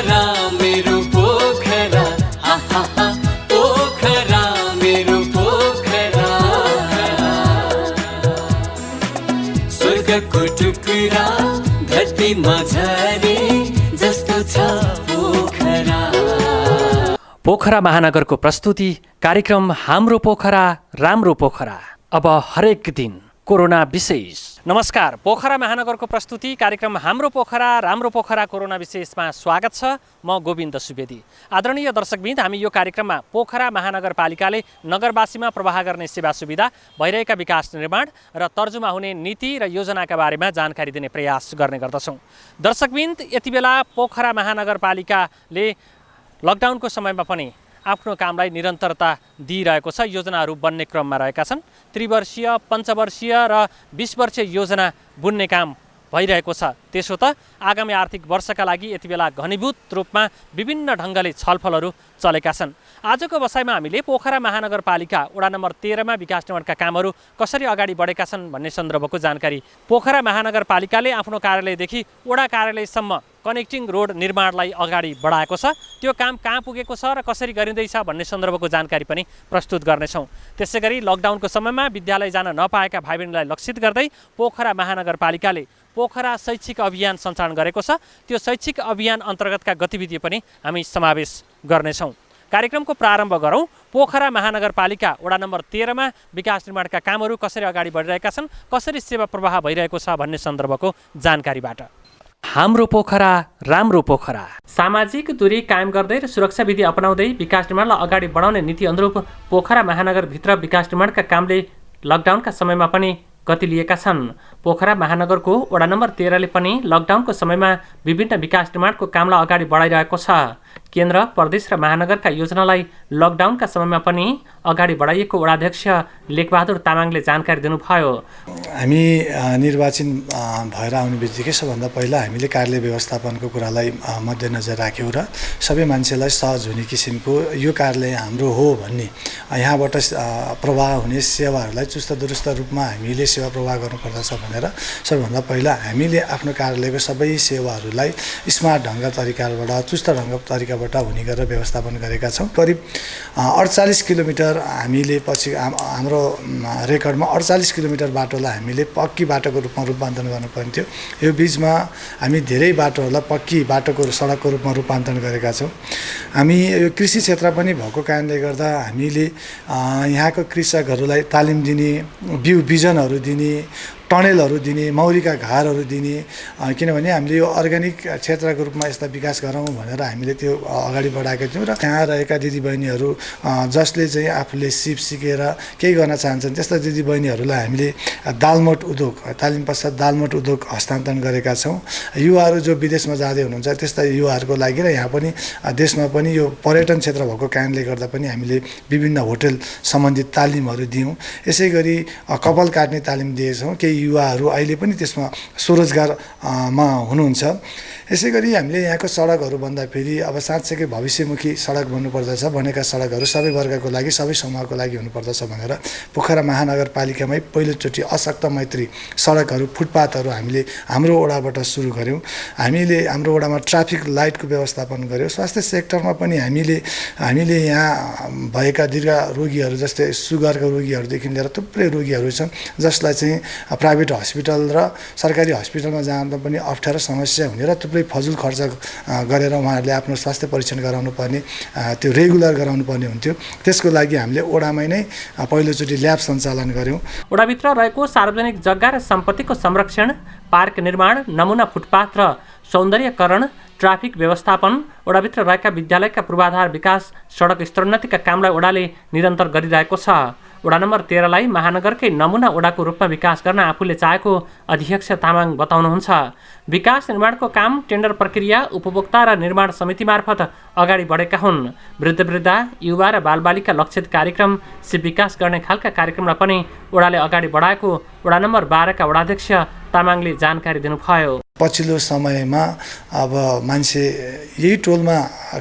पोखरा मेरो पोखरा, हा हा हा, पोखरा मेरो पोखरा। स्वर्गको टुक्रा धरतीमा झरे जस्तो छ पोखरा। पोखरा महानगरको प्रस्तुति कार्यक्रम हाम्रो पोखरा राम्रो पोखरा। अब हरेक दिन कोरोना विशेष। नमस्कार, पोखरा महानगरको प्रस्तुति कार्यक्रम हाम्रो पोखरा राम्रो पोखरा कोरोना विशेषमा स्वागत छ। म गोविन्द सुवेदी। आदरणीय दर्शकवृन्द, हामी यो कार्यक्रममा पोखरा महानगरपालिकाले नगरवासीमा प्रवाह गर्ने सेवा सुविधा, भइरहेका विकास निर्माण र तर्जुमा हुने नीति र योजनाका बारेमा जानकारी दिने प्रयास गर्ने गर्दछौँ। दर्शकवृन्द, यति बेला पोखरा महानगरपालिकाले लकडाउनको समयमा पनि आफ्नो कामलाई निरन्तरता दिइरहेको छ। योजनाहरू बन्ने क्रममा रहेका छन्। त्रिवर्षीय, पञ्चवर्षीय र 20 वर्षीय योजना बुन्ने काम भइरहेको छ। त्यसो त आगामी आर्थिक वर्षका लागि यति बेला घनीभूत रूपमा विभिन्न ढङ्गले छलफलहरू चलेका छन्। आजको बसाइमा हामीले पोखरा महानगरपालिका वडा नम्बर 13 मा विकास निर्माणका कामहरू कसरी अगाडि बढेका छन् भन्ने सन्दर्भको जानकारी पोखरा महानगरपालिकाले आफ्नो कार्यालयदेखि वडा कार्यालयसम्म कनेक्टिङ रोड निर्माणलाई अगाडि बढाएको छ। त्यो काम कहाँ पुगेको छ र कसरी गरिँदैछ भन्ने सन्दर्भको जानकारी पनि प्रस्तुत गर्नेछौँ। त्यसै गरी लकडाउनको समयमा विद्यालय जान नपाएका भाइ बहिनीलाई लक्षित गर्दै पोखरा महानगरपालिकाले पोखरा शैक्षिक अभियान सञ्चालन गरेको छ। त्यो शैक्षिक अभियान अन्तर्गतका गतिविधि पनि हामी समावेश गर्नेछौँ। कार्यक्रमको प्रारम्भ गरौँ। पोखरा महानगरपालिका वडा नम्बर 13 मा विकास निर्माणका कामहरू कसरी अगाडि बढिरहेका छन्, कसरी सेवा प्रवाह भइरहेको छ भन्ने सन्दर्भको जानकारीबाट। हाम्रो पोखरा राम्रो पोखरा। सामाजिक दूरी कायम गर्दै र सुरक्षा विधि अपनाउँदै विकास निर्माणलाई अगाडि बढाउने नीति अनुरूप पोखरा महानगरभित्र विकास निर्माणका कामले लकडाउनका समयमा पनि गति लिएका छन्। पोखरा महानगरको वडा नम्बर 13 ले पनि लकडाउनको समयमा विभिन्न विकास निर्माणको कामलाई अगाडि बढाइरहेको छ। केन्द्र, प्रदेश र महानगरका योजनालाई लकडाउनका समयमा पनि अगाडि बढाइएको वडाध्यक्ष लेखबहादुर तामाङले जानकारी दिनुभयो। हामी निर्वाचन भएर आउने बित्तिकै सबभन्दा पहिला हामीले कार्यालय व्यवस्थापनको कुरालाई मध्यनजर राख्यौँ र सबै मान्छेलाई सहज हुने किसिमको यो कार्यालय हाम्रो हो भन्ने, यहाँबाट प्रवाह हुने सेवाहरूलाई चुस्त दुरुस्त रूपमा हामीले सेवा प्रवाह गर्नुपर्दछ भनेर सबभन्दा पहिला हामीले आफ्नो कार्यालयको सबै सेवाहरूलाई स्मार्ट ढङ्ग तरिकाबाट, चुस्त ढङ्ग तरिकाबाट हुने गरेर व्यवस्थापन गरेका छौँ। करिब 48 किलोमिटर हामीले पछि हाम्रो रेकर्डमा 48 किलोमिटर बाटोलाई हामीले पक्की बाटोको रूपमा रूपान्तरण गर्नुपर्ने थियो। यो बिचमा हामी धेरै बाटोहरूलाई पक्की बाटोको सडकको रूपमा रूपान्तरण गरेका छौँ। हामी यो कृषि क्षेत्र पनि भएको कारणले गर्दा हामीले यहाँको कृषकहरूलाई तालिम दिने, बिउ बिजनहरू दिने, टनेलहरू दिने, मौरीका घरहरू दिने, किनभने हामीले यो अर्ग्यानिक क्षेत्रको रूपमा यसलाई विकास गरौँ भनेर हामीले त्यो अगाडि बढाएका थियौँ। र यहाँ रहेका दिदीबहिनीहरू जसले चाहिँ आफूले सिप सिकेर केही गर्न चाहन्छन् त्यस्ता दिदीबहिनीहरूलाई हामीले दालमोट उद्योग, तालिम पश्चात दालमोट उद्योग हस्तान्तरण गरेका छौँ। युवाहरू जो विदेशमा जाँदै हुनुहुन्छ त्यस्ता युवाहरूको लागि र यहाँ पनि देशमा पनि यो पर्यटन क्षेत्र भएको कारणले गर्दा पनि हामीले विभिन्न होटल सम्बन्धित तालिमहरू दियौँ। यसै गरी कपाल काट्ने तालिम दिएछौँ। केही युवाहरू अहिले पनि त्यसमा स्वरोजगारमा हुनुहुन्छ। यसै गरी हामीले यहाँको सडकहरू भन्दाखेरि अब साँच्चैकै भविष्यमुखी सडक बन्नुपर्दछ। बनेका सडकहरू सबै वर्गको लागि, सबै समूहको लागि हुनुपर्दछ भनेर पोखरा महानगरपालिकामै पहिलोचोटि अशक्त मैत्री सडकहरू, फुटपाथहरू हामीले हाम्रो वडाबाट सुरु गऱ्यौँ। हामीले हाम्रो वडामा ट्राफिक लाइटको व्यवस्थापन गऱ्यौँ। स्वास्थ्य सेक्टरमा पनि हामीले यहाँ भएका दीर्घ रोगीहरू जस्तै सुगरका रोगीहरूदेखि लिएर थुप्रै रोगीहरू छन् जसलाई चाहिँ प्राइभेट हस्पिटल र सरकारी हस्पिटलमा जाँदा पनि अप्ठ्यारो समस्या हुने र थुप्रै फजुल खर्च गरेर उहाँहरूले आफ्नो स्वास्थ्य परीक्षण गराउनु पर्ने, त्यो रेगुलर गराउनु पर्ने हुन्थ्यो। त्यसको लागि हामीले वडामै नै पहिलोचोटि ल्याब सञ्चालन गऱ्यौँ। वडाभित्र रहेको सार्वजनिक जग्गा र सम्पत्तिको संरक्षण, पार्क निर्माण, नमुना फुटपाथ र सौन्दर्यकरण, ट्राफिक व्यवस्थापन, वडाभित्र रहेका विद्यालयका पूर्वाधार विकास, सडक स्तरोन्नतिका कामलाई वडाले निरन्तर गरिरहेको छ। वडा नम्बर 13 लाई महानगरकै नमुना वडाको रूपमा विकास गर्न आफूले चाहेको अध्यक्ष तामाङ बताउनुहुन्छ। विकास निर्माणको काम टेन्डर प्रक्रिया, उपभोक्ता र निर्माण समिति मार्फत अगाडि बढेका हुन्। वृद्ध, युवा र बालबालिका लक्षित कार्यक्रम, सिप विकास गर्ने खालका कार्यक्रमलाई पनि वडाले अगाडि बढाएको वडा नम्बर 12 का वडाध्यक्ष तामाङले जानकारी दिनुभयो। पछिल्लो समयमा अब मान्छे यही टोलमा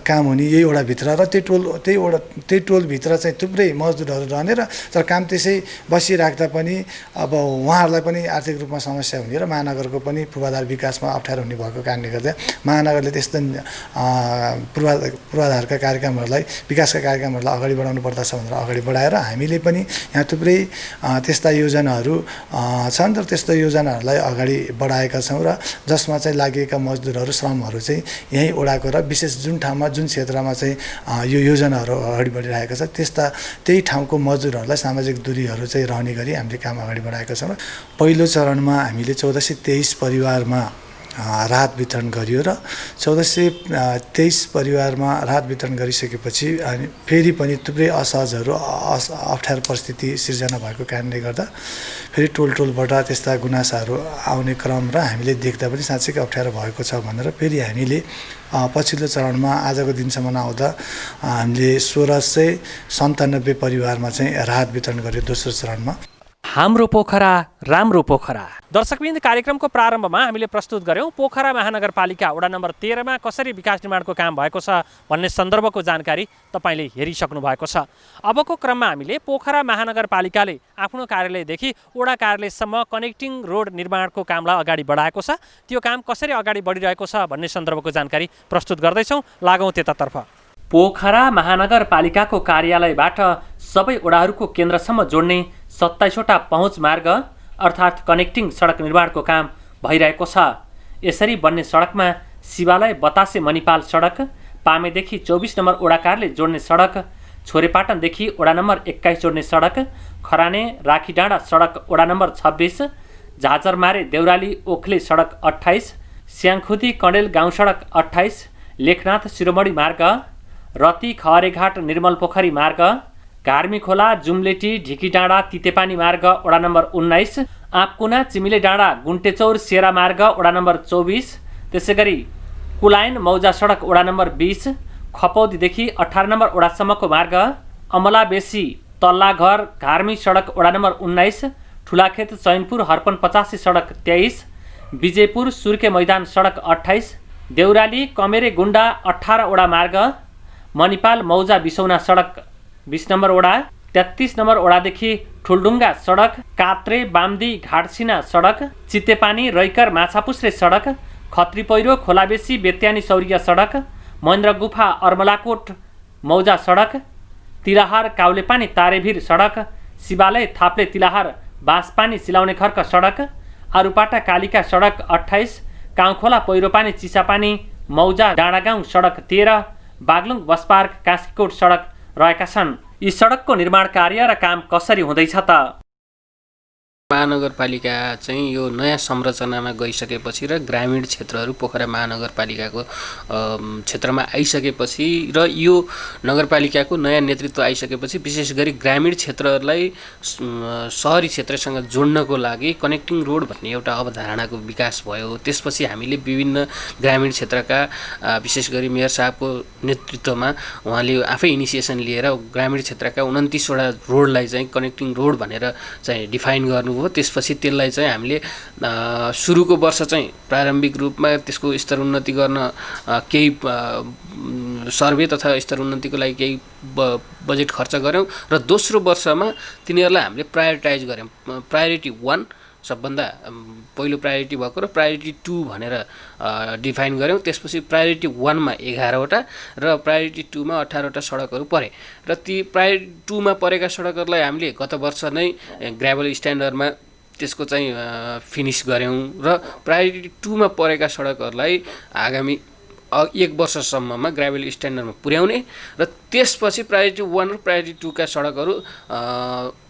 काम हुने यही वडाभित्र र त्यही टोलभित्र चाहिँ थुप्रै मजदुरहरू रहने र तर काम त्यसै बसिराख्दा पनि अब उहाँहरूलाई पनि आर्थिक रूपमा समस्या हुने र महानगरको पनि पूर्वाधार विकासमा अप्ठ्यारो हुने भएको कारणले गर्दा महानगरले त्यस्तो पूर्वाधारका कार्यक्रमहरूलाई विकासका कार्यक्रमहरूलाई अगाडि बढाउनु पर्दछ भनेर अगाडि बढाएर हामीले पनि यहाँ थुप्रै त्यस्ता योजनाहरू छन् र त्यस्तो योजनाहरूलाई अगाडि बढाएका छौँ र जसमा चाहिँ लागेका मजदुरहरू श्रमहरू चाहिँ यहीँ ओडाको र विशेष जुन ठाउँमा जुन क्षेत्रमा चाहिँ यो योजनाहरू अगाडि बढिरहेको छ त्यही ठाउँको मजदुरहरूलाई सामाजिक दूरीहरू चाहिँ रहने गरी हामीले काम अगाडि बढाएका छौँ। पहिलो चरणमा हामीले 1423 परिवारमा राहत वितरण गरियो र 1423 परिवारमा राहत वितरण गरिसकेपछि अनि फेरि पनि थुप्रै असहजहरू अप्ठ्यारो परिस्थिति सिर्जना भएको कारणले गर्दा फेरि टोलबाट त्यस्ता गुनासाहरू आउने क्रम र हामीले देख्दा पनि साँच्चै अप्ठ्यारो भएको छ भनेर फेरि हामीले पछिल्लो चरणमा आजको दिनसम्म आउँदा हामीले 1697 परिवारमा चाहिँ राहत वितरण गर्यो दोस्रो चरणमा। हाम्रो पोखरा राम्रो पोखरा। दर्शकवृन्द, कार्यक्रमको प्रारम्भमा हामीले प्रस्तुत गर्यौं पोखरा महानगरपालिका वडा नम्बर 13 मा कसरी विकास निर्माणको काम भएको छ भन्ने सन्दर्भको जानकारी तपाईले हेरिसक्नु भएको छ। अबको क्रममा हामीले पोखरा महानगरपालिकाले आफ्नो कार्यालयदेखि वडा कार्यालयसम्म कनेक्टिङ रोड निर्माणको कामलाई अगाडि बढाएको छ, त्यो काम कसरी अगाडि बढिरहेको छ भन्ने सन्दर्भको जानकारी प्रस्तुत गर्दैछौँ। लागौँ त्यतातर्फ। पोखरा महानगरपालिकाको कार्यालयबाट सबै वडाहरूको केन्द्रसम्म जोड्ने 27 वटा पहुँच मार्ग अर्थात् कनेक्टिङ सडक निर्माणको काम भइरहेको छ। यसरी बन्ने सडकमा शिवालय बतासे मणिपाल सडक, पामेदेखि 24 नम्बर वडा कार्यालय जोड्ने सडक, छोरेपाटनदेखि वडा नम्बर 21 जोड्ने सडक, खराने राखीडाँडा सडक वडा नम्बर 26, झाजरमारे देउराली ओखले सडक 28, स्याङखुदी कण्डेल गाउँ सडक 28, लेखनाथ शिरोमणि मार्ग, रती खहरेघाट निर्मल पोखरी मार्ग, घार्मी खोला जुम्लेटी ढिकीडाँडा तितेपानी मार्ग वडा नम्बर 19, आँपकुना चिमिले डाँडा गुन्टेचौर सेरा मार्ग वडा नम्बर 24, त्यसैगरी कुलाइन मौजा सडक वडा नम्बर 20, खपौदीदेखि 18 नम्बर वडासम्मको मार्ग, अमला बेसी तल्लाघर घार्मी सडक वडा नम्बर 19, ठुलाखेत चैनपुर हर्पन 85 सडक 23, विजयपुर सुर्के मैदान सडक 28, देउराली कमेरे गुण्डा 18 वडा मार्ग, मणिपाल मौजा बिसौना सडक 20 नम्बर वडा, 33 नम्बर वडादेखि ठुलडुङ्गा सडक, कात्रे बामदी घाटसिना सडक, चित्तेपानी रैकर माछापुस्रे सडक, खत्री पहिरो खोलाबेसी बेत्यानी सौरिया सडक, महेन्द्र गुफा अर्मलाकोट मौजा सडक, तिलाहार काउलेपानी तारेभिर सडक, शिवालय थाप्ले तिलाहार बाँसपानी सिलाउने खर्क सडक, आरुपाटा कालिका सडक 28, काउखोला पहिरोपानी चिसापानी मौजा डाँडागाउँ सडक 13, बागलुङ बस पार्क कास्कीकोट सडक रहेका छन्। यी सडकको निर्माण कार्य र काम कसरी हुँदैछ त? महानगरपालिका चाहिँ यो नयाँ संरचनामा गइसकेपछि र ग्रामीण क्षेत्रहरू पोखरा महानगरपालिकाको क्षेत्रमा आइसकेपछि र यो नगरपालिकाको नयाँ नेतृत्व आइसकेपछि विशेष गरी ग्रामीण क्षेत्रहरूलाई सहरी क्षेत्रसँग जोड्नको लागि कनेक्टिङ रोड भन्ने एउटा अवधारणाको विकास भयो। त्यसपछि हामीले विभिन्न ग्रामीण क्षेत्रका विशेष गरी मेयर साहबको नेतृत्वमा उहाँले आफै इनिसिएसन लिएर ग्रामीण क्षेत्रका 29 वटा रोडलाई चाहिँ कनेक्टिङ रोड भनेर चाहिँ डिफाइन गर्नु। त्यसपछि त्यसलाई चाहिँ हामीले सुरुको वर्ष चाहिँ प्रारम्भिक रूपमा त्यसको स्तर उन्नति गर्न केही सर्वे तथा स्तर उन्नतिको लागि केही बजेट खर्च गऱ्यौँ र दोस्रो वर्षमा तिनीहरूलाई हामीले प्रायोरिटाइज गऱ्यौँ। प्रायोरिटी 1 सबभन्दा पहिलो प्रायोरिटी भएको र प्रायोरिटी 2 भनेर डिफाइन गऱ्यौँ। त्यसपछि प्रायोरिटी 1 मा 11 वटा र प्रायोरिटी 2 मा 18 वटा सडकहरू परे र ती प्रायोरिटी 2 मा परेका सडकहरूलाई हामीले गत वर्ष नै ग्राभल स्ट्यान्डर्डमा त्यसको चाहिँ फिनिस गऱ्यौँ र प्रायोरिटी 2 मा परेका सडकहरूलाई आगामी 1 वर्षसम्ममा ग्राभल स्ट्यान्डर्डमा पुर्याउने र त्यसपछि प्रायोरिटी 1 र प्रायोरिटी 2 का सडकहरू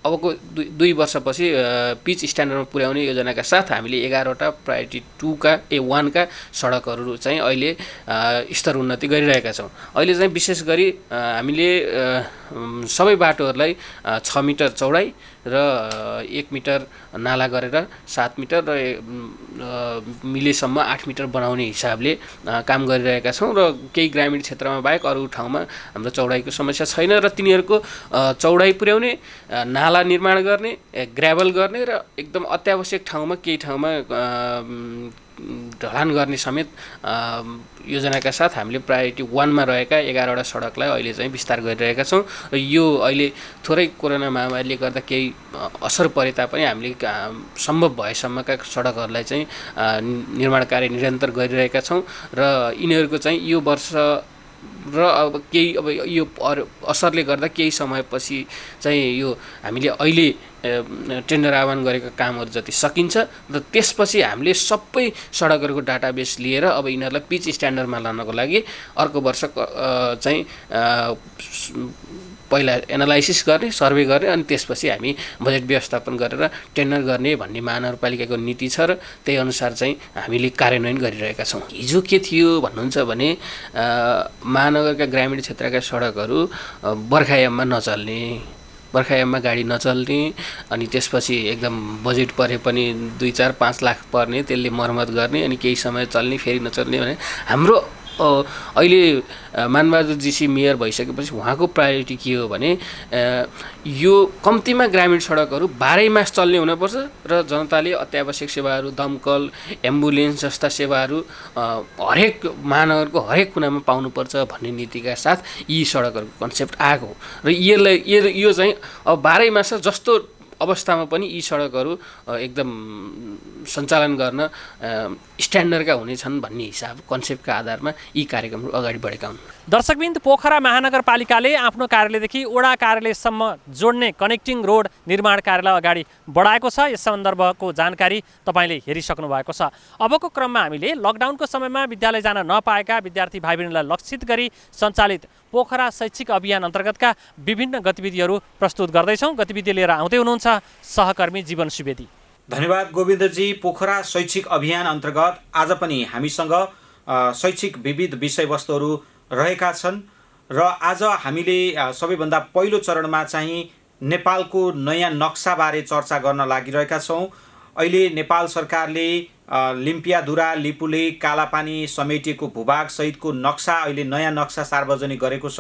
अबको 2 वर्षपछि पिच स्ट्यान्डर्डमा पुर्याउने योजनाका साथ हामीले 11 वटा प्रायोरिटी 2 का 1 का सडकहरू चाहिँ अहिले स्तर उन्नति गरिरहेका छौँ। अहिले चाहिँ विशेष गरी हामीले सबै बाटोहरूलाई 6 मिटर चौडाइ र 1 मिटर नाला गरेर 7 मिटर र मिलेसम्म 8 मिटर बनाउने हिसाबले काम गरिरहेका छौँ र केही ग्रामीण क्षेत्रमा बाहेक अरू ठाउँमा हाम्रो चौडाइको समस्या छैन र तिनीहरूको चौडाइ पुर्याउने, नाला निर्माण गर्ने, ग्राभल गर्ने र एकदम अत्यावश्यक ठाउँमा केही ठाउँमा ढलान गर्ने समेत योजनाका साथ हामीले प्रायोरिटी 1 मा रहेका 11वटा सडकलाई अहिले चाहिँ विस्तार गरिरहेका छौँ र यो अहिले थोरै कोरोना महामारीले गर्दा केही असर परे तापनि हामीले सम्भव भएसम्मका सडकहरूलाई चाहिँ निर्माण कार्य निरन्तर गरिरहेका छौँ र यिनीहरूको चाहिँ यो वर्ष र अब केही अब यो असरले गर्दा केही समयपछि चाहिँ यो हामीले अहिले टेन्डर आह्वान गरेका कामहरू जति सकिन्छ र त्यसपछि हामीले सबै सडकहरूको डाटाबेस लिएर अब यिनीहरूलाई पिच स्ट्यान्डर्डमा लानको लागि अर्को वर्ष चाहिँ पहिला एनालाइसिस गर्ने सर्वे गर्ने अनि त्यसपछि हामी बजेट व्यवस्थापन गरेर टेन्डर गर्ने भन्ने महानगरपालिकाको नीति छ र त्यही अनुसार चाहिँ हामीले कार्यान्वयन गरिरहेका छौँ। हिजो के थियो भन्नुहुन्छ भने महानगरका ग्रामीण क्षेत्रका सडकहरू बर्खायाममा नचल्ने, बर्खायाममा गाडी नचल्ने अनि त्यसपछि एकदम बजेट परे पनि 2-4-5 लाख पर्ने त्यसले मर्मत गर्ने अनि केही समय चल्ने फेरि नचल्ने भने हाम्रो अहिले मानबहादुर जीसी मेयर भइसकेपछि उहाँको प्रायोरिटी के हो भने यो कम्तीमा ग्रामीण सडकहरू 12 मास चल्ने हुनुपर्छ र जनताले अत्यावश्यक सेवाहरू दमकल एम्बुलेन्स जस्ता सेवाहरू हरेक महानगरको हरेक कुनामा पाउनुपर्छ भन्ने नीतिका साथ यी सडकहरूको कन्सेप्ट आएको र यो चाहिँ अब 12 मास जस्तो अवस्थामा पनि यी सडकहरू एकदम सञ्चालन गर्न स्ट्यान्डर्डका हुनेछन् भन्ने हिसाब कन्सेप्टका आधारमा यी कार्यक्रमहरू अगाडि बढेका हुन्। दर्शकबिन्द, पोखरा महानगरपालिकाले आफ्नो कार्यालयदेखि वडा कार्यालयसम्म जोड्ने कनेक्टिङ रोड निर्माण कार्यलाई अगाडि बढाएको छ। यस सन्दर्भको जानकारी तपाईँले हेरिसक्नु भएको छ। अबको क्रममा हामीले लकडाउनको समयमा विद्यालय जान नपाएका विद्यार्थी भाइ बहिनीलाई लक्षित गरी सञ्चालित पोखरा शैक्षिक अभियान अन्तर्गतका विभिन्न गतिविधिहरू प्रस्तुत गर्दैछौँ। गतिविधि लिएर आउँदै हुनुहुन्छ सहकर्मी जीवन सुवेदी। धन्यवाद गोविन्दजी। पोखरा शैक्षिक अभियान अन्तर्गत आज पनि हामीसँग शैक्षिक विविध विषयवस्तुहरू रहेका छन् र आज हामीले सबैभन्दा पहिलो चरणमा चाहिँ नेपालको नयाँ नक्साबारे चर्चा गर्न लागिरहेका छौँ। अहिले नेपाल सरकारले लिम्पियाधुरा लिपुले कालापानी समेटिएको भूभाग सहितको नक्सा अहिले नयाँ नक्सा सार्वजनिक गरेको छ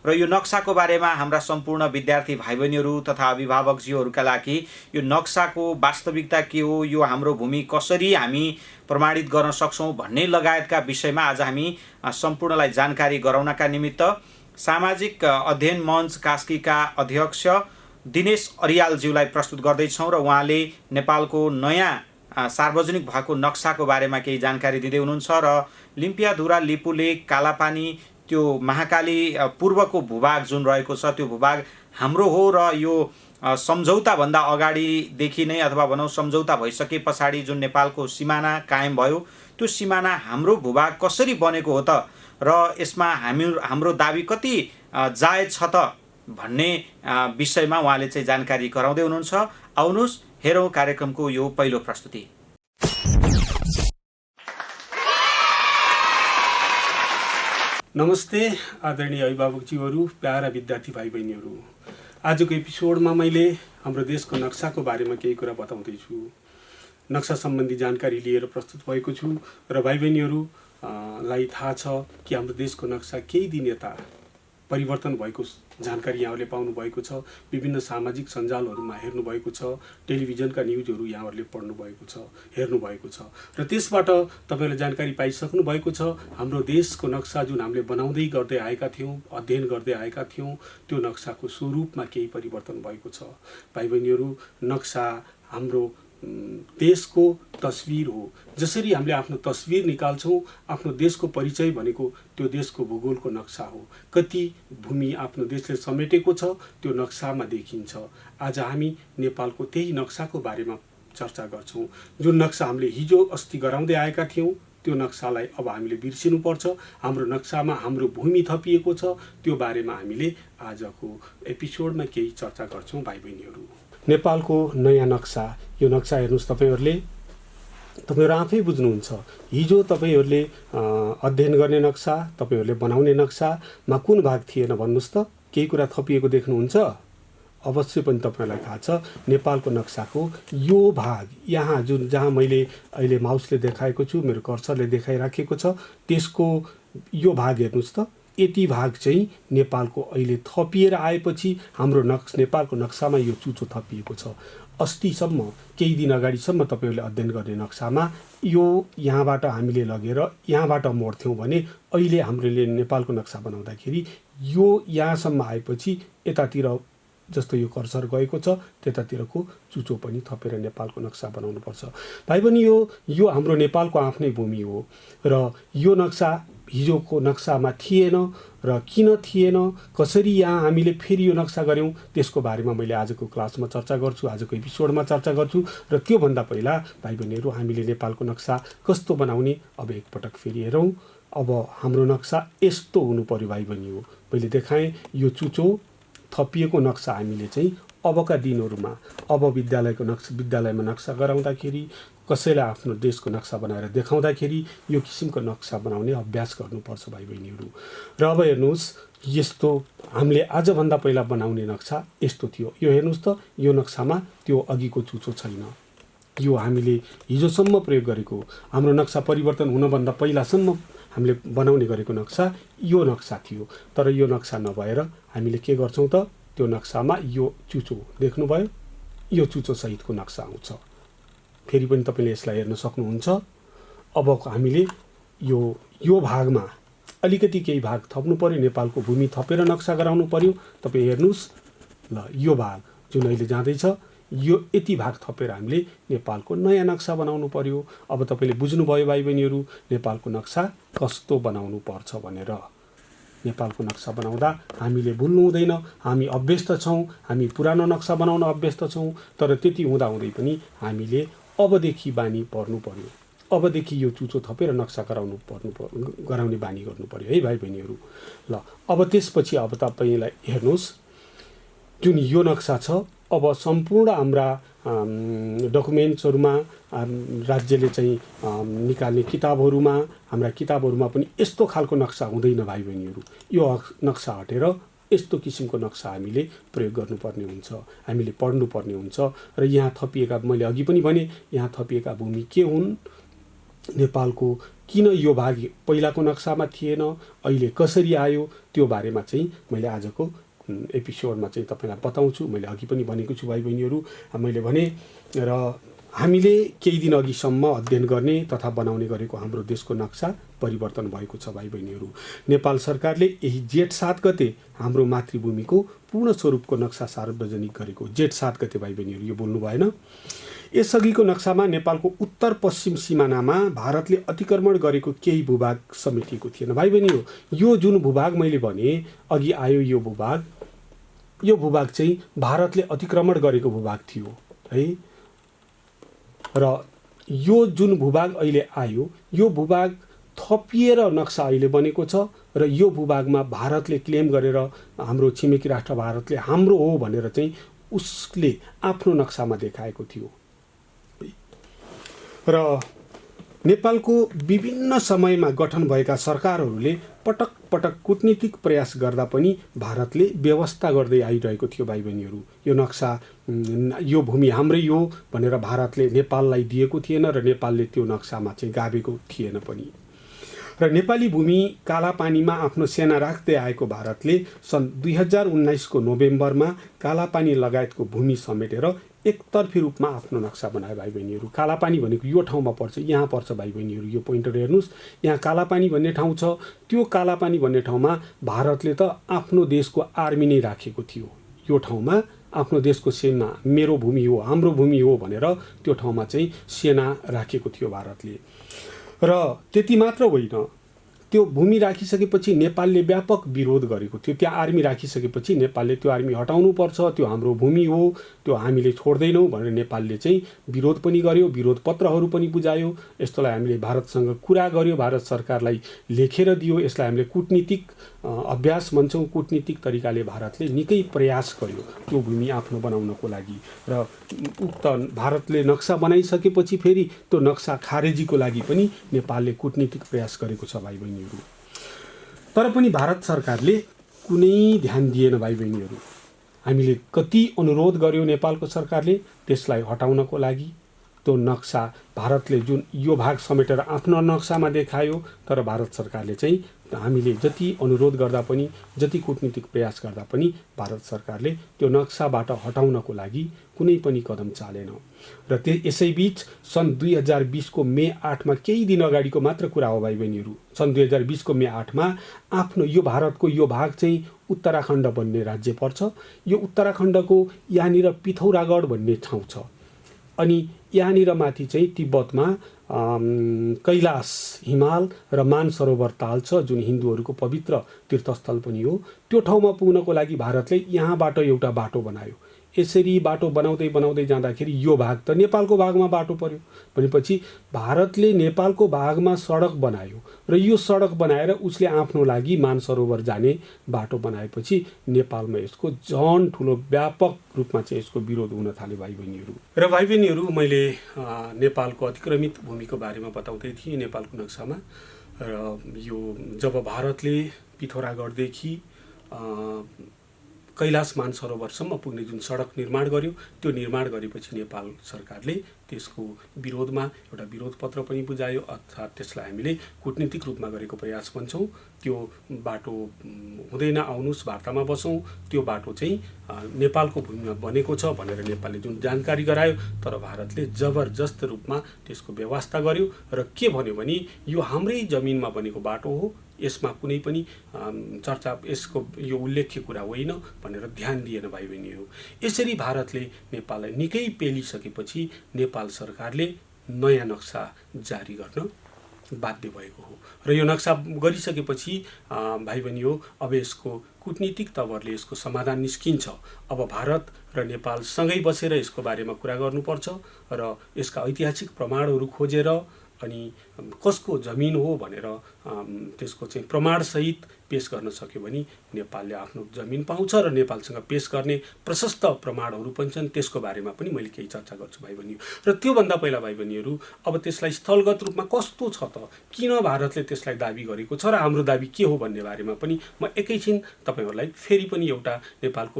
र यो नक्साको बारेमा हाम्रा सम्पूर्ण विद्यार्थी भाइ बहिनीहरू तथा अभिभावकज्यूहरूका लागि यो नक्साको वास्तविकता के हो, यो हाम्रो भूमि कसरी हामी प्रमाणित गर्न सक्छौँ भन्ने लगायतका विषयमा आज हामी सम्पूर्णलाई जानकारी गराउनका निमित्त सामाजिक अध्ययन मञ्च कास्कीका अध्यक्ष दिनेश अरियालज्यूलाई प्रस्तुत गर्दैछौँ र उहाँले नेपालको नयाँ सार्वजनिक भएको नक्साको बारेमा केही जानकारी दिँदै हुनुहुन्छ र लिम्पियाधुरा लिपुले कालापानी त्यो महाकाली पूर्वको भूभाग जुन रहेको छ त्यो भूभाग हाम्रो हो र यो सम्झौताभन्दा अगाडिदेखि नै अथवा भनौँ सम्झौता भइसके पछाडि जुन नेपालको सिमाना कायम भयो त्यो सिमाना हाम्रो भूभाग कसरी बनेको हो त र यसमा हाम्रो दाबी कति जायज छ त भन्ने विषयमा उहाँले चाहिँ जानकारी गराउँदै हुनुहुन्छ। आउनुहोस् हेरौँ कार्यक्रमको यो पहिलो प्रस्तुति। नमस्ते आदरणीय अभिभावकज्यूहरू, प्यारा विद्यार्थी भाइ बहिनीहरू। आजको एपिसोडमा मैले हाम्रो देशको नक्साको बारेमा केही कुरा बताउँदैछु। नक्सा सम्बन्धी जानकारी लिएर प्रस्तुत भएको छु र भाइ बहिनीहरूलाई थाहा छ कि हाम्रो देशको नक्सा केही दिन यता परिवर्तन भएको जानकारी यहाँहरूले पाउनुभएको छ। विभिन्न सामाजिक सञ्जालहरूमा हेर्नुभएको छ, टेलिभिजनका न्युजहरू यहाँहरूले पढ्नुभएको छ, हेर्नुभएको छ र त्यसबाट तपाईँहरूले जानकारी पाइसक्नु भएको छ। हाम्रो देशको नक्सा जुन हामीले बनाउँदै गर्दै आएका थियौँ, अध्ययन गर्दै आएका थियौँ, त्यो नक्साको स्वरूपमा केही परिवर्तन भएको छ। भाइ बहिनीहरू, नक्सा हाम्रो देशको तस्विर हो। जसरी हामीले आफ्नो तस्विर निकाल्छौँ, आफ्नो देशको परिचय भनेको त्यो देशको भूगोलको नक्सा हो। कति भूमि आफ्नो देशले समेटेको छ त्यो नक्सामा देखिन्छ। आज हामी नेपालको त्यही नक्साको बारेमा चर्चा गर्छौँ। जुन नक्सा हामीले हिजो अस्ति गराउँदै आएका थियौँ त्यो नक्सालाई अब हामीले बिर्सिनुपर्छ। हाम्रो नक्सामा हाम्रो भूमि थपिएको छ, त्यो बारेमा हामीले आजको एपिसोडमा केही चर्चा गर्छौँ। भाइ बहिनीहरू, नेपालको नयाँ नक्सा, यो नक्सा हेर्नुहोस्, तपाईँहरू आफै बुझ्नुहुन्छ। हिजो तपाईँहरूले अध्ययन गर्ने नक्सा, तपाईँहरूले बनाउने नक्सामा कुन भाग थिएन भन्नुहोस् त? केही कुरा थपिएको देख्नुहुन्छ? अवश्य पनि तपाईँहरूलाई थाहा छ नेपालको नक्साको यो भाग यहाँ जहाँ मैले अहिले माउसले देखाएको छु, मेरो कर्सरले देखाइराखेको छ, त्यसको यो भाग हेर्नुहोस् त। यति भाग चाहिँ नेपालको अहिले थपिएर आएपछि हाम्रो नेपालको नक्सामा यो चुचो थपिएको छ। अस्तिसम्म केही दिन अगाडिसम्म तपाईँहरूले अध्ययन गर्ने नक्सामा यो यहाँबाट हामीले लगेर यहाँबाट मोड्थ्यौँ भने अहिले हामीले नेपालको नक्सा बनाउँदाखेरि यो यहाँसम्म आएपछि यतातिर जस्तो यो कर्सर गएको छ त्यतातिरको चुचो पनि थपेर नेपालको नक्सा बनाउनुपर्छ। भाइ बहिनी यो हाम्रो नेपालको आफ्नै भूमि हो र यो नक्सा हिजोको नक्सामा थिएन र किन थिएन, कसरी यहाँ हामीले फेरि यो नक्सा गऱ्यौँ त्यसको बारेमा मैले आजको क्लासमा चर्चा गर्छु, आजको एपिसोडमा चर्चा गर्छु। र त्योभन्दा पहिला भाइ बहिनीहरू हामीले नेपालको नक्सा कस्तो बनाउने अब एकपटक फेरि हेरौँ। अब हाम्रो नक्सा यस्तो हुनु पर्यो भाइ बहिनी हो। मैले देखाएँ यो चुचो थपिएको नक्सा हामीले चाहिँ अबका दिनहरूमा अब विद्यालयमा नक्सा गराउँदाखेरि कसैलाई आफ्नो देशको नक्सा बनाएर देखाउँदाखेरि यो किसिमको नक्सा बनाउने अभ्यास गर्नुपर्छ भाइ बहिनीहरू। र अब हेर्नुहोस् यस्तो हामीले आजभन्दा पहिला बनाउने नक्सा यस्तो थियो। यो हेर्नुहोस् त यो नक्सामा त्यो अघिको चुचो छैन। यो हामीले हिजोसम्म प्रयोग गरेको हाम्रो नक्सा परिवर्तन हुनभन्दा पहिलासम्म हामीले बनाउने गरेको नक्सा यो नक्सा थियो। तर यो नक्सा नभएर हामीले के गर्छौँ त त्यो नक्सामा यो चुचो देख्नुभयो, यो चुचो सहितको नक्सा आउँछ। फेरि पनि तपाईँले यसलाई हेर्न सक्नुहुन्छ। अब हामीले यो भागमा अलिकति केही भाग थप्नु पर्यो, नेपालको भूमि थपेर नक्सा गराउनु पर्यो। तपाईँ हेर्नुहोस् ल यो भाग जुन अहिले जाँदैछ यो यति भाग थपेर हामीले नेपालको नयाँ नक्सा बनाउनु पर्यो। अब तपाईँले बुझ्नुभयो भाइ बहिनीहरू नेपालको नक्सा कस्तो बनाउनु पर्छ भनेर। नेपालको नक्सा बनाउँदा हामीले भुल्नु हुँदैन, हामी अभ्यस्त छौँ, हामी पुरानो नक्सा बनाउन अभ्यस्त छौँ। तर त्यति हुँदाहुँदै पनि हामीले अबदेखि बानी पर्नु पर्यो। अबदेखि यो चुचो थपेर नक्सा गराउने बानी गर्नु पर्यो है भाइ बहिनीहरू। ल अब त्यसपछि अब तपाईँलाई हेर्नुहोस् जुन यो नक्सा छ अब सम्पूर्ण हाम्रा डकुमेन्ट्सहरूमा राज्यले चाहिँ निकाल्ने किताबहरूमा हाम्रा किताबहरूमा पनि यस्तो खालको नक्सा हुँदैन भाइ बहिनीहरू। यो नक्सा हटेर यस्तो किसिमको नक्सा हामीले प्रयोग गर्नुपर्ने हुन्छ, हामीले पढ्नुपर्ने हुन्छ। र यहाँ थपिएका मैले अघि पनि भने यहाँ थपिएका भूमि के हुन्, नेपालको किन यो भाग पहिलाको नक्सामा थिएन, अहिले कसरी आयो, त्यो बारेमा चाहिँ मैले आजको एपिसोडमा चाहिँ तपाईँलाई बताउँछु। मैले अघि पनि भनेको छु भाइ बहिनीहरू। मैले भने र हामीले केही दिन अघिसम्म अध्ययन गर्ने तथा बनाउने गरेको हाम्रो देशको नक्सा परिवर्तन भएको छ भाइ बहिनीहरू। नेपाल सरकारले यही जेठ 7 गते हाम्रो मातृभूमिको पूर्ण स्वरूपको नक्सा सार्वजनिक गरेको जेठ 7 गते भाइ बहिनीहरू, यो बोल्नु भएन। यसअघिको नक्सामा नेपालको उत्तर पश्चिम सिमानामा भारतले अतिक्रमण गरेको केही भूभाग समेटिएको थिएन भाइ बहिनीहरू। यो जुन भूभाग मैले भने अघि आयो यो भूभाग चाहिँ भारतले अतिक्रमण गरेको भूभाग थियो है। र यो जुन भूभाग अहिले आयो यो भूभाग थपिएर नक्सा अहिले बनेको छ। र यो भूभागमा भारतले क्लेम गरेर हाम्रो छिमेकी राष्ट्र भारतले हाम्रो हो भनेर चाहिँ उसले आफ्नो नक्सामा देखाएको थियो। र नेपालको विभिन्न समयमा गठन भएका सरकारहरूले पटक पटक कूटनीतिक प्रयास गर्दा पनि भारतले व्यवस्था गर्दै आइरहेको थियो भाइ बहिनीहरू। यो नक्सा यो भूमि हाम्रै हो भनेर भारतले नेपाललाई दिएको थिएन र नेपालले त्यो नक्सामा चाहिँ गाभेको थिएन पनि। र नेपाली भूमि कालापानीमा आफ्नो सेना राख्दै आएको भारतले सन् 2019 को नोभेम्बरमा कालापानी लगायतको भूमि समेटेर एकतर्फी रूपमा आफ्नो नक्सा बनाए भाइ बहिनीहरू। कालापानी भनेको यो ठाउँमा पर्छ, यहाँ पर्छ भाइ बहिनीहरू। यो पोइन्टर हेर्नुहोस्, यहाँ कालापानी भन्ने ठाउँ छ। त्यो कालापानी भन्ने ठाउँमा भारतले त आफ्नो देशको आर्मी नै राखेको थियो। यो ठाउँमा आफ्नो देशको सेना मेरो भूमि हो हाम्रो भूमि हो भनेर त्यो ठाउँमा चाहिँ सेना राखेको थियो भारतले। र त्यति मात्र होइन, त्यो भूमि राखिसकेपछि नेपालले व्यापक विरोध गरेको थियो। त्यहाँ आर्मी राखिसकेपछि नेपालले त्यो आर्मी हटाउनु पर्छ, त्यो हाम्रो भूमि हो, त्यो हामीले छोड्दैनौँ भनेर नेपालले चाहिँ विरोध पनि गर्यो, विरोध पत्रहरू पनि बुझायो। यस्तोलाई हामीले भारतसँग कुरा गर्यो, भारत सरकारलाई लेखेर दियो। यसलाई हामीले कूटनीतिक अभ्यास भन्छौँ। कूटनीतिक तरिकाले भारतले निकै प्रयास गर्यो त्यो भूमि आफ्नो बनाउनको लागि। र उक्त भारतले नक्सा बनाइसकेपछि फेरि त्यो नक्सा खारेजीको लागि पनि नेपालले कूटनीतिक प्रयास गरेको छ भाइ बहिनीहरू। तर पनि भारत सरकारले कुनै ध्यान दिएन भाइ बहिनीहरू। हामीले कति अनुरोध गर्यो नेपालको सरकारले त्यसलाई हटाउनको लागि, त्यो नक्सा भारतले जुन यो भाग समेटेर आफ्नो नक्सामा देखायो, तर भारत सरकारले चाहिँ हामीले जति अनुरोध गर्दा पनि, जति कूटनीतिक प्रयास गर्दा पनि भारत सरकारले त्यो नक्साबाट हटाउनको लागि कुनै पनि कदम चालेन। र यसैबीच सन् 2020को मे 8मा केही दिन अगाडिको मात्र कुरा हो भाइ बहिनीहरू। सन् 2020को मे 8मा आफ्नो यो भारतको यो भाग चाहिँ उत्तराखण्ड भन्ने राज्य पर्छ। यो उत्तराखण्डको यहाँनिर पिथौरागढ भन्ने ठाउँ छ, अनि यहाँनिर माथि चाहिँ तिब्बतमा कैलाश हिमाल र मानसरोवर ताल छ, जुन हिन्दूहरूको पवित्र तीर्थस्थल पनि हो। त्यो ठाउँमा पुग्नको लागि भारतले यहाँबाट एउटा बाटो बनायो। यसरी बाटो बनाउँदै बनाउँदै जाँदाखेरि यो भाग त नेपालको भागमा बाटो पर्यो भनेपछि भारतले नेपालको भागमा सडक बनायो, र यो सडक बनाएर उसले आफ्नो लागि मानसरोवर जाने बाटो बनाएपछि नेपालमा यसको झन ठुलो व्यापक रूपमा चाहिँ यसको विरोध हुन थाल्यो भाइ बहिनीहरू। र भाइ बहिनीहरू, मैले नेपालको अतिक्रमित भूमिको बारेमा बताउँदै थिएँ नेपालको नक्सामा। र यो जब भारतले पिथौरागढदेखि कैलाश मानसरोवरसम्म पुग्ने जुन सडक निर्माण गर्यो, त्यो निर्माण गरेपछि नेपाल सरकारले त्यसको विरोधमा एउटा विरोध पत्र पनि बुझायो, अर्थात् त्यसलाई हामीले कूटनीतिक रूपमा गरेको प्रयास भन्छौँ। त्यो बाटो हुँदैन, आउनुहोस् वार्तामा बसौँ, त्यो बाटो चाहिँ नेपालको भूमिमा बनेको छ भनेर नेपालले जुन जानकारी गरायो, तर भारतले जबरजस्त रूपमा त्यसको व्यवस्था गर्यो र के भन्यो भने यो हाम्रै जमिनमा बनेको बाटो हो, यसमा कुनै पनि चर्चा, यसको यो उल्लेख्य कुरा होइन भनेर ध्यान दिएन भाइ बहिनीहरू। यसरी भारतले नेपाललाई निकै पेलिसकेपछि नेपाल सरकारले नयाँ नक्सा जारी गर्न बाध्य भएको हो। र यो नक्सा गरिसकेपछि भाइ बहिनी हो, अब यसको कूटनीतिक तवरले यसको समाधान निस्किन्छ। अब भारत र नेपाल सँगै बसेर यसको बारेमा कुरा गर्नुपर्छ र यसका ऐतिहासिक प्रमाणहरू खोजेर अनि कसको जमिन हो भनेर त्यसको चाहिँ प्रमाणसहित पेश गर्न सक्यो भने नेपालले आफ्नो जमिन पाउँछ र नेपालसँग पेश गर्ने प्रशस्त प्रमाणहरू पनि छन्, त्यसको बारेमा पनि मैले केही चर्चा गर्छु भाइ बहिनी। र त्योभन्दा पहिला भाइ बहिनीहरू, अब त्यसलाई स्थलगत रूपमा कस्तो छ त, किन भारतले त्यसलाई दाबी गरेको छ र हाम्रो दाबी के हो भन्ने बारेमा पनि म एकैछिन तपाईँहरूलाई फेरि पनि एउटा नेपालको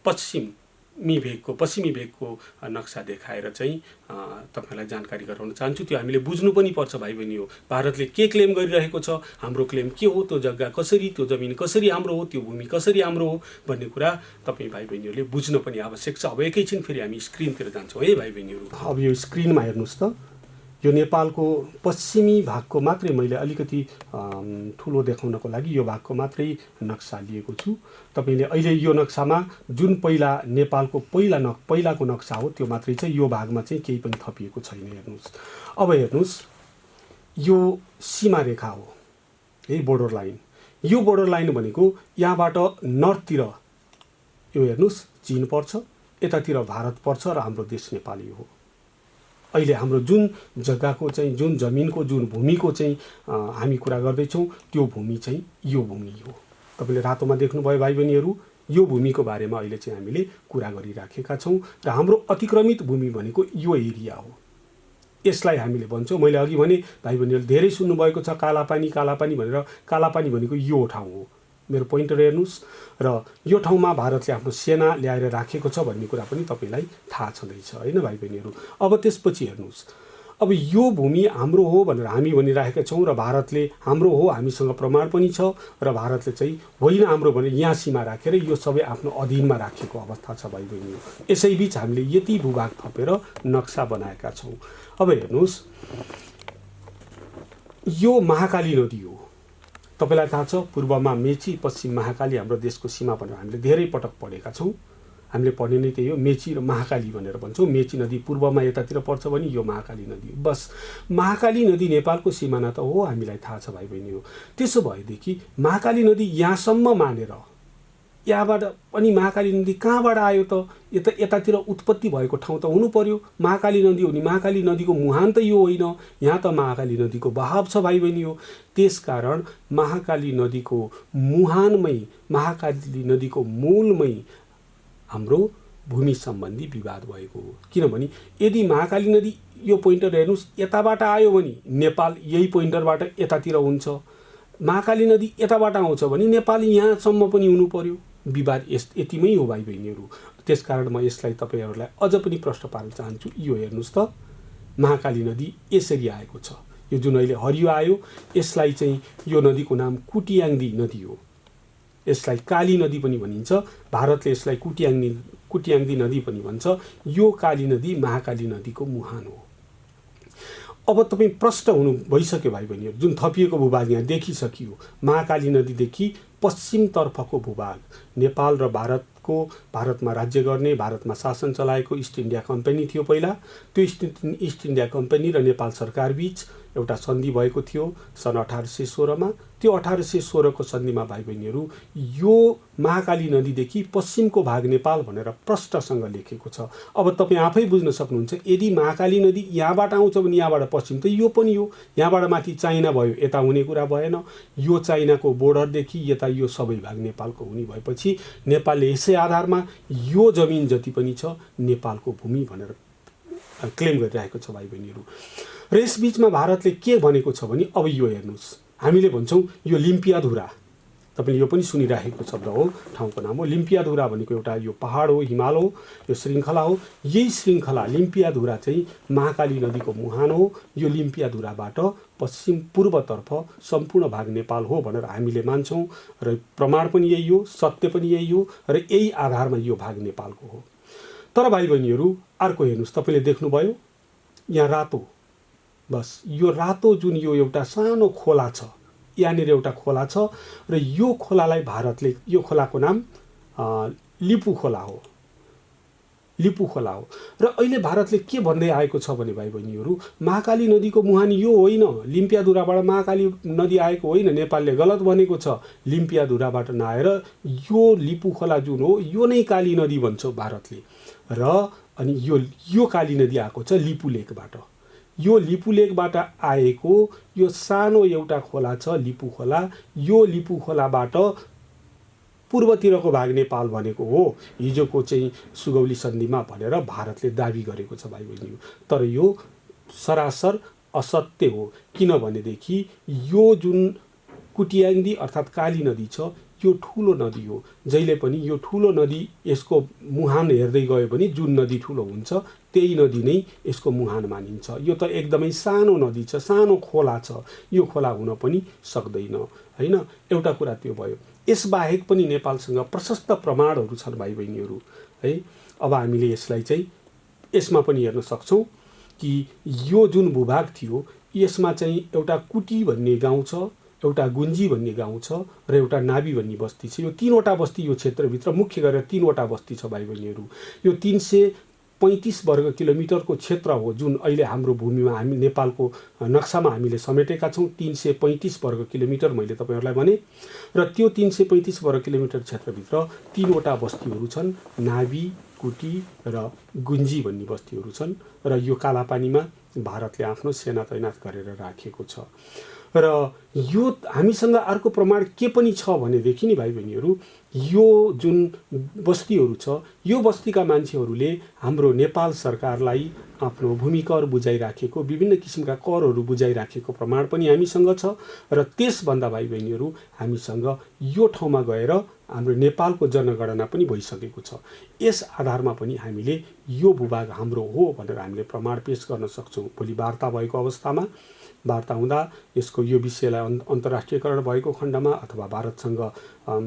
पश्चिमी भेगको नक्सा देखाएर चाहिँ तपाईँलाई जानकारी गराउन चाहन्छु। त्यो हामीले बुझ्नु पनि पर्छ भाइ बहिनी हो। भारतले के क्लेम गरिरहेको छ, हाम्रो क्लेम के हो, त्यो जग्गा कसरी, त्यो जमिन कसरी हाम्रो हो, त्यो भूमि कसरी हाम्रो हो भन्ने कुरा तपाईँ भाइ बहिनीहरूले बुझ्नु पनि आवश्यक छ। अब एकैछिन फेरि हामी स्क्रिनतिर जान्छौँ है भाइ बहिनीहरू। अब यो स्क्रिनमा हेर्नुहोस् त, यो नेपालको पश्चिमी भागको मात्रै मैले अलिकति ठुलो देखाउनको लागि यो भागको मात्रै नक्सा लिएको छु। तपाईँले अहिले यो नक्सामा जुन पहिला नेपालको पहिलाको नक्सा हो त्यो मात्रै चाहिँ, यो भागमा चाहिँ केही पनि थपिएको छैन। हेर्नुहोस्, अब हेर्नुहोस्, यो सीमा रेखा हो है, बोर्डर लाइन। यो बोर्डर लाइन भनेको यहाँबाट नर्थतिर यो हेर्नुहोस् चीन पर्छ, यतातिर भारत पर्छ र हाम्रो देश नेपाली हो। अहिले हाम्रो जुन जग्गाको चाहिँ, जुन जमिनको, जुन भूमिको चाहिँ हामी कुरा गर्दैछौँ, त्यो भूमि चाहिँ यो भूमि हो। तपाईँले रातोमा देख्नुभयो भाइ बहिनीहरू, यो भूमिको बारेमा अहिले चाहिँ हामीले कुरा गरिराखेका छौँ र हाम्रो अतिक्रमित भूमि भनेको यो एरिया हो। यसलाई हामीले भन्छौँ, मैले अघि भने भाइ बहिनीहरूले धेरै सुन्नुभएको छ कालापानी भनेर। कालापानी भनेको यो ठाउँ हो। मेरो पोइन्टर हेर्नुहोस्, र यो ठाउँमा भारतले आफ्नो सेना ल्याएर राखेको छ भन्ने कुरा पनि तपाईँलाई थाहा छँदैछ होइन भाइ बहिनीहरू। अब त्यसपछि हेर्नुहोस्, अब यो भूमि हाम्रो हो भनेर हामी भनिरहेका छौँ र भारतले हाम्रो हो, हामीसँग प्रमाण पनि छ, र भारतले चाहिँ होइन हाम्रो भनेर यहाँ सीमा राखेर यो सबै आफ्नो अधीनमा राखेको अवस्था छ भाइ बहिनीहरू। यसैबीच हामीले यति भूभाग थपेर नक्सा बनाएका छौँ। अब हेर्नुहोस्, यो महाकाली नदी हो। तपाईँलाई थाहा छ, पूर्वमा मेची, पश्चिम महाकाली हाम्रो देशको सीमा भनेर हामीले धेरै पटक पढेका छौँ। हामीले पढ्ने नै त्यही हो, मेची र महाकाली भनेर भन्छौँ। मेची नदी पूर्वमा यतातिर पर्छ भने यो महाकाली नदी हो। बस महाकाली नदी नेपालको सिमाना त हो, हामीलाई थाहा छ भाइ बहिनी हो। त्यसो भएदेखि महाकाली नदी यहाँसम्म मानेर, यहाँबाट पनि महाकाली नदी कहाँबाट आयो त, यतातिर उत्पत्ति भएको ठाउँ त हुनु पर्यो। महाकाली नदी हो नि, महाकाली नदीको मुहान त यो होइन, यहाँ त महाकाली नदीको बहाव छ भाइ बहिनी हो। त्यसकारण महाकाली नदीको मुहानमै, महाकाली नदीको मूलमै हाम्रो भूमि सम्बन्धी विवाद भएको हो। किनभने यदि महाकाली नदी, यो पोइन्टर हेर्नुहोस्, यताबाट आयो भने नेपाल यही पोइन्टरबाट यतातिर हुन्छ। महाकाली नदी यताबाट आउँछ भने नेपाल यहाँसम्म पनि हुनु पर्यो। विवाद यतिमै हो भाइ बहिनीहरू। त्यसकारण म यसलाई तपाईँहरूलाई अझ पनि प्रश्न पार्न चाहन्छु। यो हेर्नुहोस् त, महाकाली नदी यसरी आएको छ। यो जुन अहिले हरियो आयो, यसलाई चाहिँ यो नदीको नाम कुटियाङ्दी नदी हो। यसलाई काली नदी पनि भनिन्छ, भारतले यसलाई कुटियाङ्दी नदी पनि भन्छ। यो काली नदी महाकाली नदीको मुहान हो। अब तपाईँ प्रष्ट हुनु भइसक्यो भाइ बहिनीहरू, जुन थपिएको भूभाग यहाँ देखिसकियो। महाकाली नदीदेखि पश्चिमतर्फको भूभाग नेपाल र भारतमा राज्य गर्ने, भारतमा शासन चलाएको इस्ट इन्डिया कम्पनी थियो पहिला। त्यो इस्ट इन्डिया कम्पनी र नेपाल सरकार बीच एउटा सन्धि भएको थियो सन् 1816 त्यो 1816 को सन्धिमा भाइ बहिनीहरू यो महाकाली नदीदेखि पश्चिमको भाग नेपाल भनेर प्रष्टसँग लेखेको छ। अब तपाईँ आफै बुझ्न सक्नुहुन्छ, यदि महाकाली नदी यहाँबाट आउँछ भने यहाँबाट पश्चिम त यो पनि हो, यहाँबाट माथि चाइना भयो, यता हुने कुरा भएन। यो चाइनाको बोर्डरदेखि यता यो सबै भाग नेपालको हुने भएपछि नेपालले यसै आधारमा यो जमिन जति पनि छ नेपालको भूमि भनेर क्लेम गरिरहेको छ भाइ बहिनीहरू। र यस बीचमा भारतले के भनेको छ भने, अब यो हेर्नुहोस्, हामीले भन्छौँ यो लिम्पियाधुरा, तपाईँले यो पनि सुनिराखेको शब्द हो, ठाउँको नाम हो। लिम्पियाधुरा भनेको एउटा यो पहाड हो, हिमाल हो, यो श्रृङ्खला हो। यही श्रृङ्खला लिम्पियाधुरा चाहिँ महाकाली नदीको मुहान हो। यो लिम्पियाधुराबाट पश्चिम पूर्वतर्फ सम्पूर्ण भाग नेपाल हो भनेर हामीले मान्छौँ र प्रमाण पनि यही हो, सत्य पनि यही हो र यही आधारमा यो भाग नेपालको हो। तर भाइ बहिनीहरू अर्को हेर्नुहोस्, तपाईँले देख्नुभयो यहाँ रातो, बस यो रातो जुन यो एउटा सानो खोला छ, यहाँनिर एउटा खोला छ र यो खोलालाई भारतले, यो खोलाको नाम लिपु खोला हो, लिपु खोला हो। र अहिले भारतले के भन्दै आएको छ भने भाइ बहिनीहरू, महाकाली नदीको मुहान यो होइन, लिम्पियाधुराबाट महाकाली नदी आएको होइन, नेपालले गलत भनेको छ। लिम्पियाधुराबाट नआएर यो लिपु खोला जुन हो यो नै काली नदी भन्छ भारतले। र अनि यो काली नदी आएको छ लिपु लेकबाट। यो लिपु लेकबाट आएको यो सानो एउटा खोला छ लिपु खोला। यो लिपु खोलाबाट पूर्वतिरको भाग नेपाल भनेको हो हिजोको चाहिँ सुगौली सन्धिमा भनेर भारतले दाबी गरेको छ भाइ बहिनी। तर यो सरासर असत्य हो, किनभनेदेखि यो जुन कुटियाङ्दी अर्थात् काली नदी छ यो ठुलो नदी हो। जहिले पनि यो ठुलो नदी यसको मुहान हेर्दै गयो भने जुन नदी ठुलो हुन्छ त्यही नदी नै यसको मुहान मानिन्छ। यो त एकदमै सानो नदी छ, सानो खोला छ, यो खोला हुन पनि सक्दैन हैन। एउटा कुरा त्यो भयो। यसबाहेक पनि नेपालसँग प्रशस्त प्रमाणहरू छन् भाइ बहिनीहरू है। अब हामीले यसलाई चाहिँ यसमा पनि हेर्न सक्छौँ कि यो जुन भूभाग थियो यसमा चाहिँ एउटा कुटी भन्ने गाउँ छ, एउटा गुन्जी भन्ने गाउँ छ र एउटा नाबी भन्ने बस्ती छ। यो तीनवटा बस्ती यो क्षेत्रभित्र मुख्य गरेर तीनवटा बस्ती छ भाइ बहिनीहरू। यो 335 वर्ग किलोमिटरको क्षेत्र हो जुन अहिले हाम्रो भूमिमा हामी नेपालको नक्सामा हामीले समेटेका छौँ। 335 वर्ग किलोमिटर मैले तपाईँहरूलाई भने। र त्यो 335 वर्ग किलोमिटर क्षेत्रभित्र तीनवटा बस्तीहरू छन्, नाबी, कुटी र गुन्जी भन्ने बस्तीहरू छन्। र यो कालापानीमा भारतले आफ्नो सेना तैनात गरेर राखेको छ। र यो हामीसँग अर्को प्रमाण के पनि छ भनेदेखि नि भाइ बहिनीहरू, यो जुन बस्तीहरू छ यो बस्तीका मान्छेहरूले हाम्रो नेपाल सरकारलाई आफ्नो भूमि कर बुझाइराखेको, विभिन्न किसिमका करहरू बुझाइराखेको प्रमाण पनि हामीसँग छ। र त्यसभन्दा भाइ बहिनीहरू हामीसँग यो ठाउँमा गएर हाम्रो नेपालको जनगणना पनि भइसकेको छ। यस आधारमा पनि हामीले यो भूभाग हाम्रो हो भनेर हामीले प्रमाण पेश गर्न सक्छौँ। भोलि वार्ता भएको अवस्थामा, वार्ता हुँदा यसको यो विषयलाई अन्तर्राष्ट्रियकरण भएको खण्डमा अथवा भारतसँग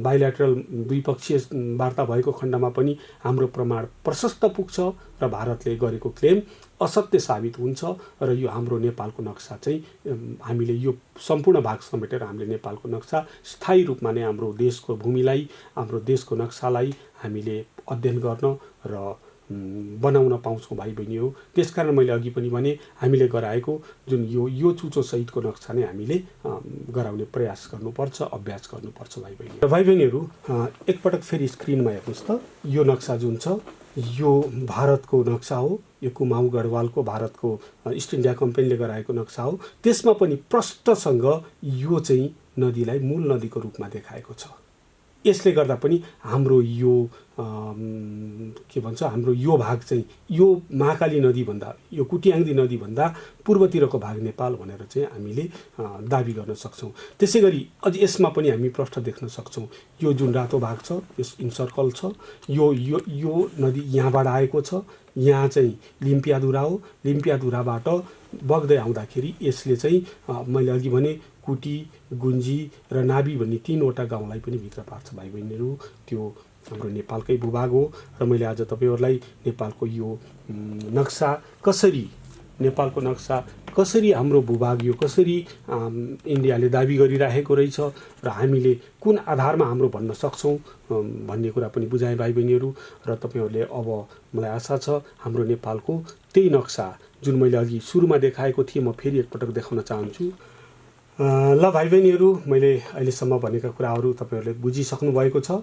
बाइल्याटरल द्विपक्षीय वार्ता भएको खण्डमा पनि हाम्रो प्रमाण प्रशस्त पुग्छ र भारतले गरेको क्लेम असत्य साबित हुन्छ। र यो हाम्रो नेपालको नक्सा चाहिँ हामीले यो सम्पूर्ण भाग समेटेर हामीले नेपालको नक्सा स्थायी रूपमा नै हाम्रो देशको भूमिलाई, हाम्रो देशको नक्सालाई हामीले अध्ययन गर्न र बनाउन पाउँछौँ भाइ बहिनी हो। त्यसकारण मैले अघि पनि भने हामीले गराएको जुन यो चुचो सहितको नक्सा नै हामीले गराउने प्रयास गर्नुपर्छ, अभ्यास गर्नुपर्छ भाइ बहिनी। र भाइ बहिनीहरू एकपटक फेरि स्क्रिनमा हेर्नुहोस् त, यो नक्सा जुन छ यो भारतको नक्सा हो। यो कुमाऊ गढवालको भारतको इस्ट इन्डिया कम्पनीले गराएको नक्सा हो। त्यसमा पनि प्रष्टसँग यो चाहिँ नदीलाई मूल नदीको रूपमा देखाएको छ। यसले गर्दा पनि हाम्रो यो के भन्छ हाम्रो यो भाग चाहिँ यो महाकाली नदीभन्दा यो कुटियाङ्दी नदीभन्दा पूर्वतिरको भाग नेपाल भनेर चाहिँ हामीले दाबी गर्न सक्छौँ। त्यसै गरी अझ यसमा पनि हामी प्रश्न देख्न सक्छौँ। यो जुन रातो भाग छ यस इन्सर्कल छ, यो यो यो नदी यहाँबाट आएको छ, यहाँ चाहिँ लिम्पियाधुरा हो, लिम्पियाधुराबाट बग्दै आउँदाखेरि यसले चाहिँ मैले अघि भने कुटी, गुन्जी र नाबी भन्ने 3वटा गाउँलाई पनि भित्र पार्छ भाइ बहिनीहरू। त्यो हाम्रो नेपालकै भूभाग हो र मैले आज तपाईँहरूलाई नेपालको यो नक्सा कसरी, नेपालको नक्सा कसरी हाम्रो भूभाग यो कसरी इन्डियाले दाबी गरिराखेको रहेछ र हामीले कुन आधारमा हाम्रो भन्न सक्छौँ भन्ने कुरा पनि बुझाएँ भाइ बहिनीहरू। र तपाईँहरूले अब मलाई आशा छ हाम्रो नेपालको त्यही नक्सा जुन मैले अघि सुरुमा देखाएको थिएँ म फेरि एकपटक देखाउन चाहन्छु। ल भाइ बहिनीहरू, मैले अहिलेसम्म भनेका कुराहरू तपाईँहरूले बुझिसक्नु भएको छ।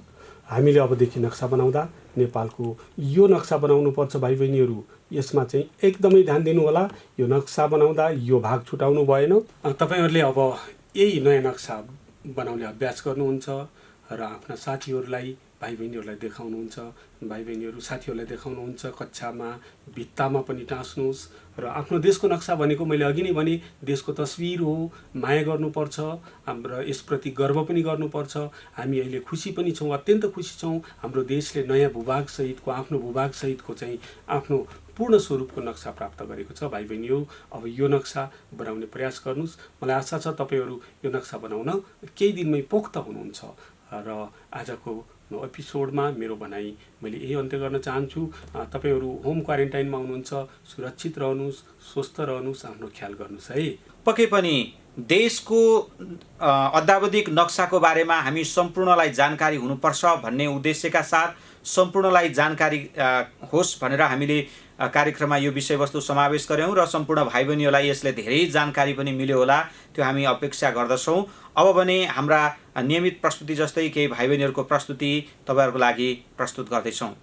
हामीले अबदेखि नक्सा बनाउँदा नेपालको यो नक्सा बनाउनुपर्छ भाइ बहिनीहरू। यसमा चाहिँ एकदमै ध्यान दिनु होला। यो नक्सा बनाउँदा यो भाग छुटाउनु भएन। तपाईँहरूले अब यही नयाँ नक्सा बनाउने अभ्यास गर्नुहुन्छ र आफ्ना साथीहरूलाई भाइ बहिनीहरूलाई देखाउनुहुन्छ। भाइ बहिनीहरू साथीहरूलाई देखाउनुहुन्छ, कक्षामा भित्तामा पनि टाँस्नुहोस्। र आफ्नो देशको नक्सा भनेको मैले अघि नै भने देशको तस्बिर हो, माया गर्नुपर्छ र यसप्रति गर्व पनि गर्नुपर्छ। हामी अहिले खुसी पनि छौँ, अत्यन्त खुसी छौँ। हाम्रो देशले नयाँ भूभागसहितको आफ्नो भूभागसहितको चाहिँ आफ्नो पूर्ण स्वरूपको नक्सा प्राप्त गरेको छ। भाइ बहिनीहरू अब यो नक्सा बनाउने प्रयास गर्नुहोस्। मलाई आशा छ तपाईँहरू यो नक्सा बनाउन केही दिनमै पोख्त हुनुहुन्छ। र आजको एपिसोडमा मेरो भनाइ मैले यही अन्त्य गर्न चाहन्छु। तपाईँहरू होम क्वारेन्टाइनमा हुनुहुन्छ, सुरक्षित रहनुहोस्, स्वस्थ रहनुहोस्, आफ्नो ख्याल गर्नुहोस् है। पक्कै पनि देशको अद्यावधिक नक्साको बारेमा हामी सम्पूर्णलाई जानकारी हुनुपर्छ भन्ने उद्देश्यका साथ सम्पूर्णलाई जानकारी होस् भनेर हामीले कार्यक्रममा यो विषयवस्तु समावेश गऱ्यौँ र सम्पूर्ण भाइ बहिनीहरूलाई यसले धेरै जानकारी पनि मिल्यो होला, त्यो हामी अपेक्षा गर्दछौँ। अब भने हाम्रा नियमित प्रस्तुति जस्तै केही भाइ बहिनीहरूको प्रस्तुति तपाईँहरूको लागि प्रस्तुत गर्दैछौँ।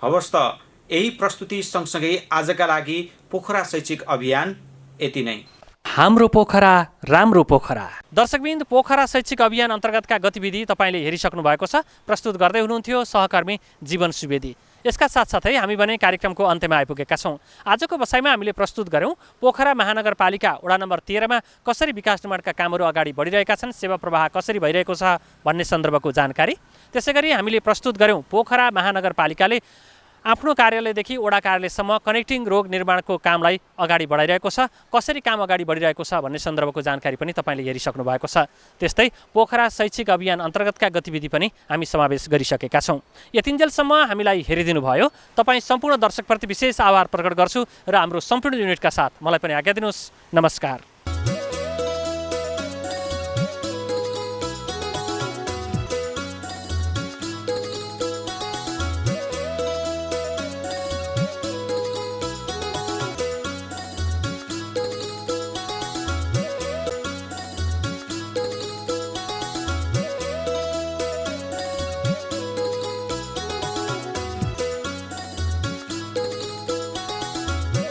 हवस् त यही प्रस्तुति सँगसँगै आजका लागि पोखरा शैक्षिक अभियान यति नै। हाम्रो पोखरा राम्रो पोखरा। दर्शकबिन्द, पोखरा शैक्षिक अभियान अन्तर्गतका गतिविधि तपाईँले हेरिसक्नु भएको छ। प्रस्तुत गर्दै हुनुहुन्थ्यो सहकर्मी जीवन सुवेदी। यसका साथसाथै हामी भने कार्यक्रमको अन्त्यमा आइपुगेका छौँ। आजको बसाइमा हामीले प्रस्तुत गऱ्यौँ पोखरा महानगरपालिका वडा नम्बर 13 मा कसरी विकास निर्माणका कामहरू अगाडि बढिरहेका छन्, सेवा प्रवाह कसरी भइरहेको छ भन्ने सन्दर्भको जानकारी। त्यसैगरी हामीले प्रस्तुत गऱ्यौँ पोखरा महानगरपालिकाले आफ्नो कार्यालयदेखि वडा कार्यालयसम्म कनेक्टिङ रोड निर्माणको कामलाई अगाडि बढाइरहेको छ, कसरी काम अगाडि बढिरहेको छ भन्ने सन्दर्भको जानकारी पनि तपाईँले हेरिसक्नु भएको छ। त्यस्तै पोखरा शैक्षिक अभियान अन्तर्गतका गतिविधि पनि हामी समावेश गरिसकेका छौँ। यतिन्जेलसम्म हामीलाई हेरिदिनु भयो तपाईँ सम्पूर्ण दर्शकप्रति विशेष आभार प्रकट गर्छु र हाम्रो सम्पूर्ण युनिटका साथ मलाई पनि आज्ञा दिनुहोस्। नमस्कार।